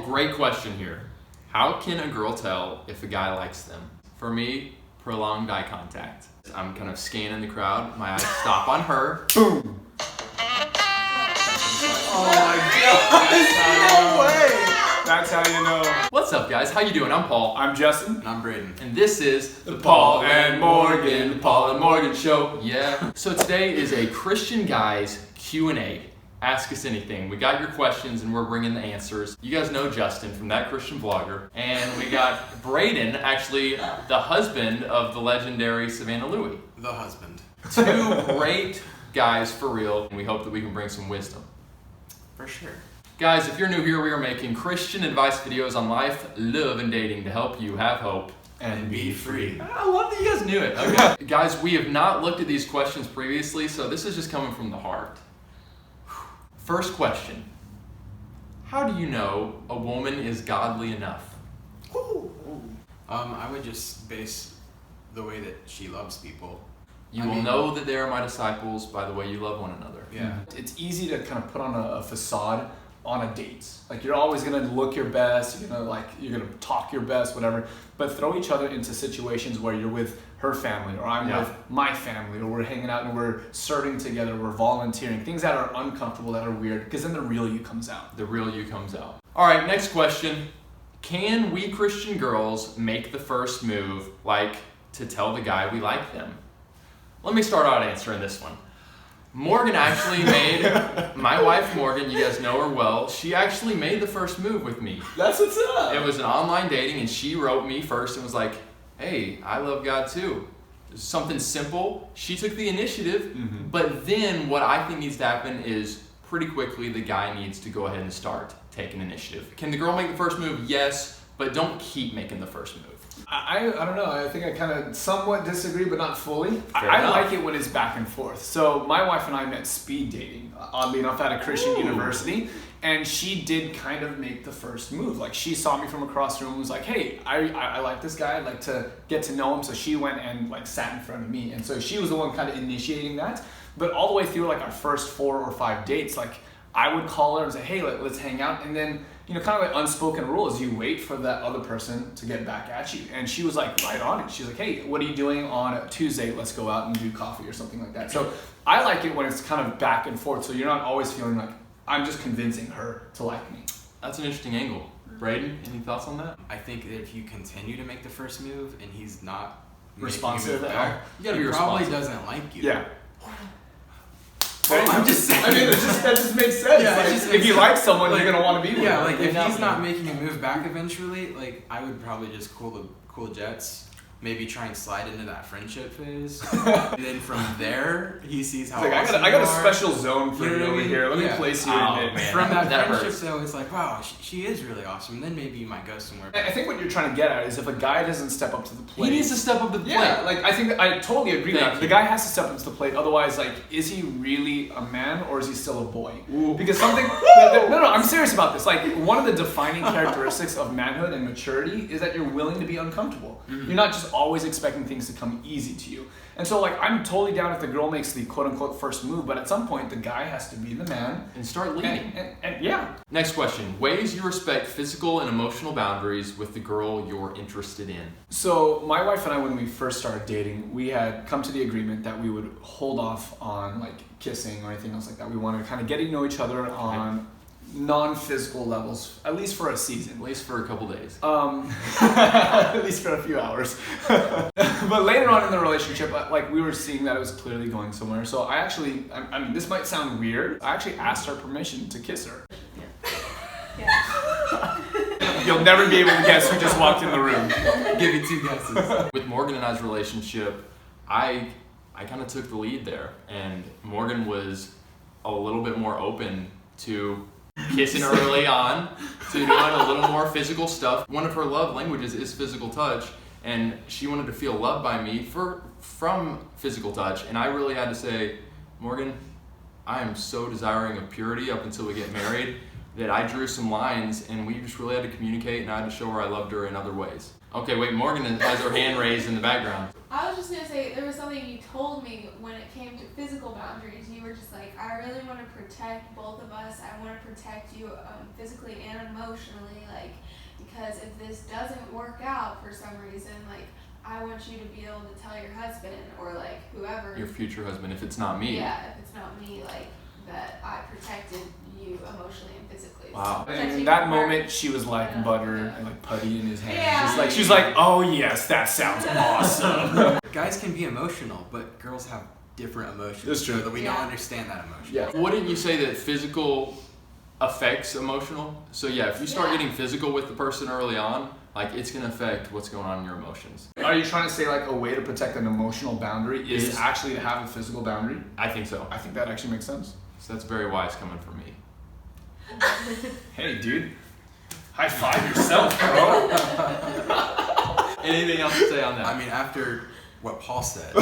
great question here. How can a girl tell if a guy likes them? For me, prolonged eye contact. I'm kind of scanning the crowd. My eyes stop on her. Boom. Oh my God! No way! That's how you know. What's up, guys? How you doing? I'm Paul. I'm Justin. And I'm Braden. And this is the Paul and Morgan Show. Yeah. So today is a Christian guys Q&A. Ask us anything. We got your questions and we're bringing the answers. You guys know Justin from That Christian Vlogger. And we got Braden, actually the husband of the legendary Savannah Lewie. The husband. Two great guys for real. And we hope that we can bring some wisdom. For sure. Guys, if you're new here, we are making Christian advice videos on life, love, and dating to help you have hope And be free. I love that you guys knew it. Okay. Guys, we have not looked at these questions previously, so this is just coming from the heart. First question. How do you know a woman is godly enough? I would just base the way that she loves people. You will know that they are my disciples by the way you love one another. Yeah. It's easy to kind of put on a facade on a date. Like, you're always gonna look your best, you're gonna talk your best, whatever, but throw each other into situations where you're with her family, or I'm with my family, or we're hanging out and we're serving together, we're volunteering, things that are uncomfortable, that are weird, because then the real you comes out. The real you comes out. All right, next question. Can we Christian girls make the first move, like to tell the guy we like them? Let me start out answering this one. Morgan actually made, my wife Morgan, you guys know her well, she actually made the first move with me. That's what's up. It was an online dating and she wrote me first and was like, hey, I love God too. Something simple. She took the initiative, but then what I think needs to happen is pretty quickly the guy needs to go ahead and start taking initiative. Can the girl make the first move? Yes, but don't keep making the first move. I don't know. I think I kind of somewhat disagree, but not fully. Fair I enough. like it when it's back and forth. So my wife and I met speed dating, oddly enough, at a Christian university, and she did kind of make the first move. Like, she saw me from across the room and was like, hey, I like this guy. I'd like to get to know him. So she went and like sat in front of me. And so she was the one kind of initiating that. But all the way through like our first 4 or 5 dates, like, I would call her and say, hey, let's hang out. And then, kind of like unspoken rule is you wait for that other person to get back at you. And she was like right on it. She's like, hey, what are you doing on Tuesday? Let's go out and do coffee or something like that. So I like it when it's kind of back and forth. So you're not always feeling like I'm just convincing her to like me. That's an interesting angle. Braden, any thoughts on that? I think that if you continue to make the first move and he's not Responsive making a at move all. back, You gotta be he probably responsive. doesn't like you. Yeah. I'm just saying. I mean, that just makes sense. Yeah, it Like, just if makes you sense. like someone, Like, you're gonna want to be with Yeah, them. like if Yeah. he's not making a move back eventually, like I would probably just cool jets. Maybe try and slide into that friendship phase, and then from there he sees how. It's like, awesome I got you a are. special zone for You know you what I over mean? here. Let me Yeah. place you Oh, in it. man. From that That friendship, hurts. though, it's like, wow, she is really awesome. And then maybe you might go somewhere. I think what you're trying to get at is if a guy doesn't step up to the plate. He needs to step up to the plate. Yeah, like I think I totally agree with Thank that. you. The guy has to step up to the plate. Otherwise, like, is he really a man or is he still a boy? Ooh. Because something. No, I'm serious about this. Like, one of the defining characteristics of manhood and maturity is that you're willing to be uncomfortable. You're not just always expecting things to come easy to you. And so, like, I'm totally down if the girl makes the quote unquote first move, but at some point, the guy has to be the man And start leading. And yeah. Next question. Ways you respect physical and emotional boundaries with the girl you're interested in. So my wife and I, when we first started dating, we had come to the agreement that we would hold off on like kissing or anything else like that. We wanted to kind of get to know each other on non-physical levels, at least for a season. At least for a couple days. At least for a few hours. But later on in the relationship, like, we were seeing that it was clearly going somewhere. So I mean, this might sound weird. I actually asked her permission to kiss her. You'll never be able to guess who just walked in the room. Give you 2 guesses. With Morgan and I's relationship, I kind of took the lead there, and Morgan was a little bit more open to kissing early on, to doing a little more physical stuff. One of her love languages is physical touch, and she wanted to feel loved by me from physical touch, and I really had to say, Morgan, I am so desiring of purity up until we get married that I drew some lines, and we just really had to communicate, and I had to show her I loved her in other ways. Okay, wait, Morgan has her hand raised in the background. I was just gonna say, there was something you told me when it came to physical boundaries. You were just like, I really want to protect both of us. I want to protect you physically and emotionally, like, because if this doesn't work out for some reason, like, I want you to be able to tell your husband or like whoever. Your future husband, if it's not me. Yeah, if it's not me, like, that I protected you emotionally and physically. Wow. And in that moment, she was like butter and like putty in his hand. Yeah. She's like, oh yes, that sounds awesome. Guys can be emotional, but girls have different emotions. That's true. So that we Yeah. don't understand that emotion. Yeah. Wouldn't you say that physical affects emotional? So yeah, if you start Yeah. getting physical with the person early on, like it's gonna affect what's going on in your emotions. Are you trying to say like a way to protect an emotional boundary is Is- actually to have a physical boundary? I think so. I think that actually makes sense. So that's very wise coming from me. Hey, dude. High five yourself, bro. Anything else to say on that? I mean, after what Paul said,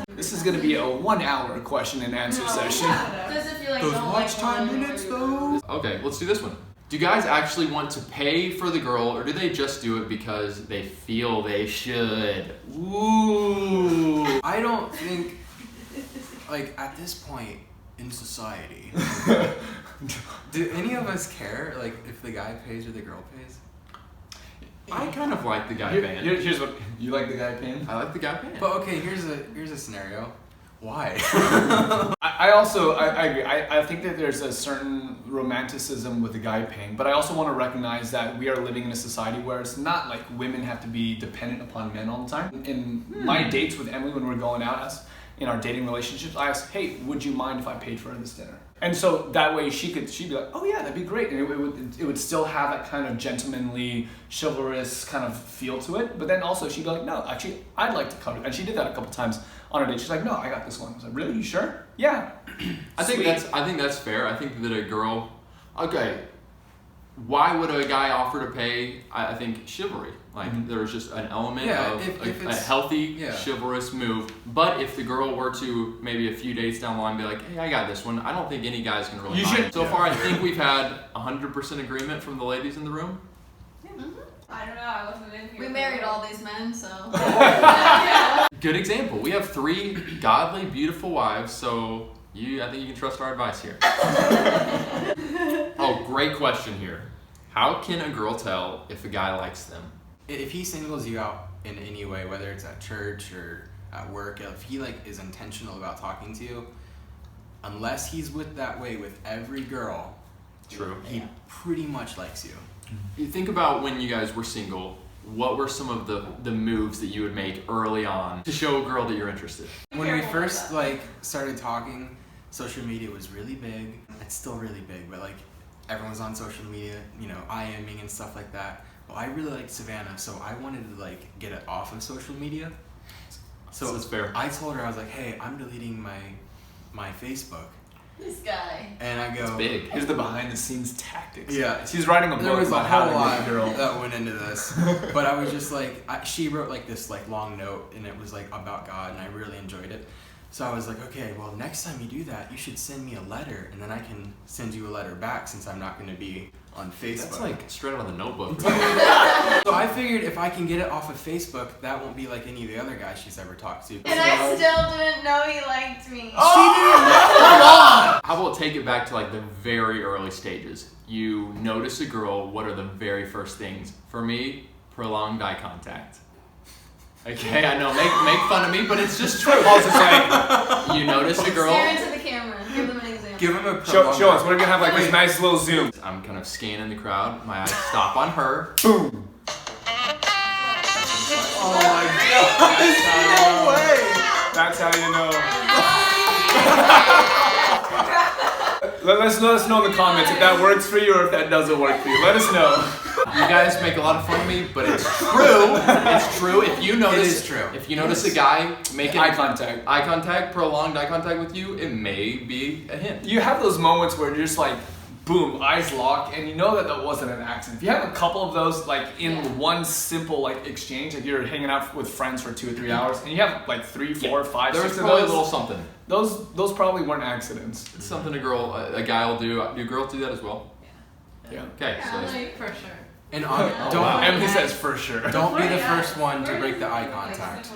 This is gonna be a 1 hour question and answer session. Does it feel like those don't watch like time one minutes or though. Okay, let's do this one. Do you guys actually want to pay for the girl, or do they just do it because they feel they should? Ooh. I don't think, like, at this point in society, do any of us care, like, if the guy pays or the girl pays? I kind of like the guy paying. Here's what you like the guy paying. I like the guy paying. But okay, here's a scenario. Why? I also agree. I think that there's a certain romanticism with the guy paying, but I also want to recognize that we are living in a society where it's not like women have to be dependent upon men all the time. In my dates with Emily when we're going out, in our dating relationships, I asked, hey, would you mind if I paid for this dinner? And so that way she'd be like, oh yeah, that'd be great. And it would still have that kind of gentlemanly, chivalrous kind of feel to it. But then also she'd be like, no, actually, I'd like to cover it. And she did that a couple times on her date. She's like, no, I got this one. I was like, really? You sure? Yeah. I think that's fair. I think that a girl, okay, why would a guy offer to pay? I think chivalry. Like there's just an element of if a it's- healthy, chivalrous move. But if the girl were to maybe a few dates down the line be like, hey, I got this one, I don't think any guy's gonna really mind. So far, I think we've had 100% agreement from the ladies in the room. I don't know, I wasn't in here. We married all these men, so. Good example. We have 3 godly, beautiful wives, so I think you can trust our advice here. Oh, great question here. How can a girl tell if a guy likes them? If he singles you out in any way, whether it's at church or at work, if he like is intentional about talking to you, unless he's that way with every girl, True. he pretty much likes you. You think about when you guys were single, what were some of the moves that you would make early on to show a girl that you're interested? When we first like started talking, social media was really big. It's still really big, but like everyone's on social media, IMing and stuff like that. Well, I really liked Savannah, so I wanted to like get it off of social media. So that's fair. I told her, I was like, hey, I'm deleting my Facebook. This guy. And I go, It's big. Here's the behind the scenes tactics. Yeah. She's writing a there book was a about how whole to lot get a girl. that went into this. But I was just like, she wrote like this like long note, and it was like about God, and I really enjoyed it. So I was like, okay, well, next time you do that, you should send me a letter, and then I can send you a letter back since I'm not going to be on Facebook. That's like straight out of the Notebook. So I figured if I can get it off of Facebook, that won't be like any of the other guys she's ever talked to. And I still didn't know he liked me. How about take it back to like the very early stages? You notice a girl, what are the very first things? For me, prolonged eye contact. Okay, I know, make fun of me, but it's just true. Also saying, You notice a girl. Stare into the camera. Give them an example. Give him a show us. We're gonna have like this nice little zoom. I'm kind of scanning the crowd. My eyes stop on her. Boom. Oh my god! No way! That's how you know. Let us know in the comments if that works for you or if that doesn't work for you. Let us know. You guys make a lot of fun of me, but it's true. It's true. If you notice, is true. If you notice a guy making Eye contact. prolonged eye contact with you, it may be a hint. You have those moments where you're just like boom, eyes lock, and you know that wasn't an accident. If you have a couple of those, like in one simple like exchange, like you're hanging out with friends for 2 or 3 hours, and you have like 3, 4, 5, There 6 was of probably a those. little something. Those probably weren't accidents. It's something a guy will do. Do girls do that as well? Yeah. Okay, Yeah, so like, for sure. And Don't. wow. Emily says for sure. don't be the first one to break the eye contact.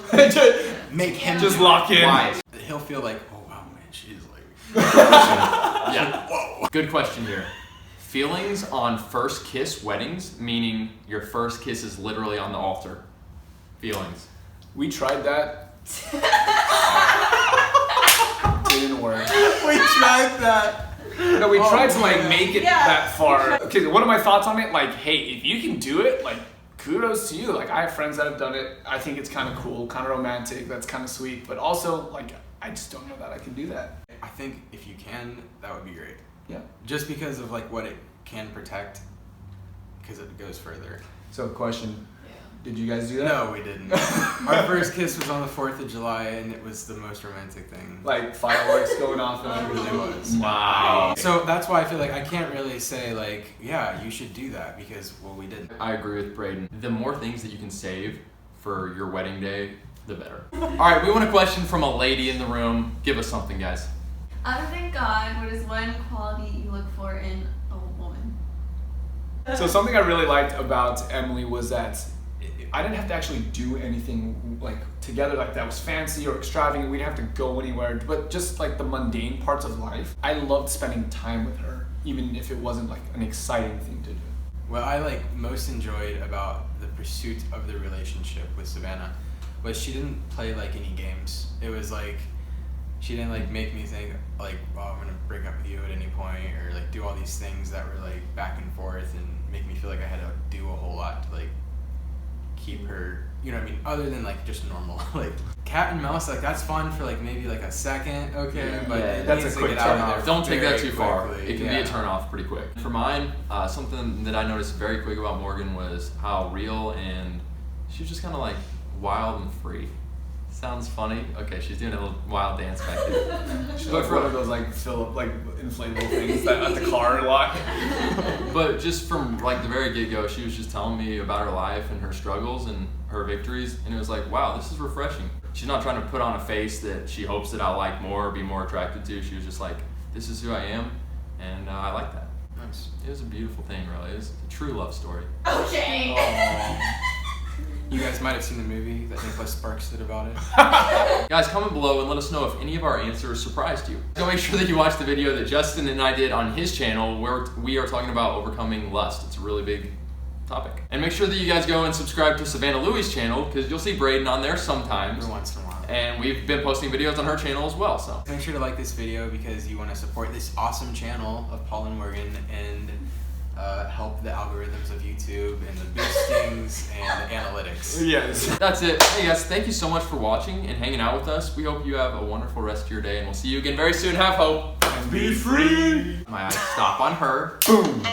Make him Just do it. lock in. why? He'll feel like, oh wow, man, she's like. Yeah. Whoa. Good question here. Feelings on first kiss weddings, meaning your first kiss is literally on the altar. Feelings. We tried that. Didn't work. We tried that. No, we tried to like make it Yeah. that far. Okay, what are my thoughts on it? Like, hey, if you can do it, like, kudos to you. Like, I have friends that have done it. I think it's kind of cool, kind of romantic. That's kind of sweet. But also, like, I just don't know that I can do that. I think if you can, that would be great. Yeah. Just because of like what it can protect, because it goes further. So, question: Yeah. did you guys do that? No, we didn't. Our first kiss was on the 4th of July, and it was the most romantic thing. Like fireworks going off and It everything. really was. Wow. So that's why I feel like I can't really say like, yeah, you should do that because, well, we didn't. I agree with Braden. The more things that you can save for your wedding day, the better. All right, we want a question from a lady in the room. Give us something, guys. Other than God, what is one quality you look for in a woman? So something I really liked about Emily was that I didn't have to actually do anything like together like that was fancy or extravagant. We didn't have to go anywhere, but just like the mundane parts of life. I loved spending time with her, even if it wasn't like an exciting thing to do. What I like most enjoyed about the pursuit of the relationship with Savannah was she didn't play like any games. It was like she didn't like make me think like, well, I'm gonna break up with you at any point, or like do all these things that were like back and forth and make me feel like I had to do a whole lot to like keep her, you know what I mean, other than like just normal like cat and mouse. Like that's fun for like maybe like a second, okay, Yeah, but it that's needs a to quick get out of turn there off. Don't take that very too far. quickly. It can be a turn off pretty quick. For mine, something that I noticed very quick about Morgan was how real and she was just kind of like wild and free. Sounds funny. Okay, she's doing a little wild dance back there. She's like one of those like Philip like inflatable things that at the car lot. But just from like the very get-go, she was just telling me about her life and her struggles and her victories, and it was like, wow, this is refreshing. She's not trying to put on a face that she hopes that I'll like more or be more attracted to. She was just like, this is who I am, and I like that. Nice. It was a beautiful thing, really. It was a true love story. Okay. You guys might have seen the movie that Nicholas Sparks did about it. Guys, comment below and let us know if any of our answers surprised you. So make sure that you watch the video that Justin and I did on his channel where we are talking about overcoming lust. It's a really big topic. And make sure that you guys go and subscribe to Savannah Lewie's channel because you'll see Braden on there sometimes. Every once in a while. And we've been posting videos on her channel as well, so. Make sure to like this video because you want to support this awesome channel of Paul and Morgan and help the algorithms of YouTube and the boostings and analytics. Yes. That's it. Hey guys, thank you so much for watching and hanging out with us. We hope you have a wonderful rest of your day and we'll see you again very soon. Have hope. And be free. My eyes stop on her. Boom.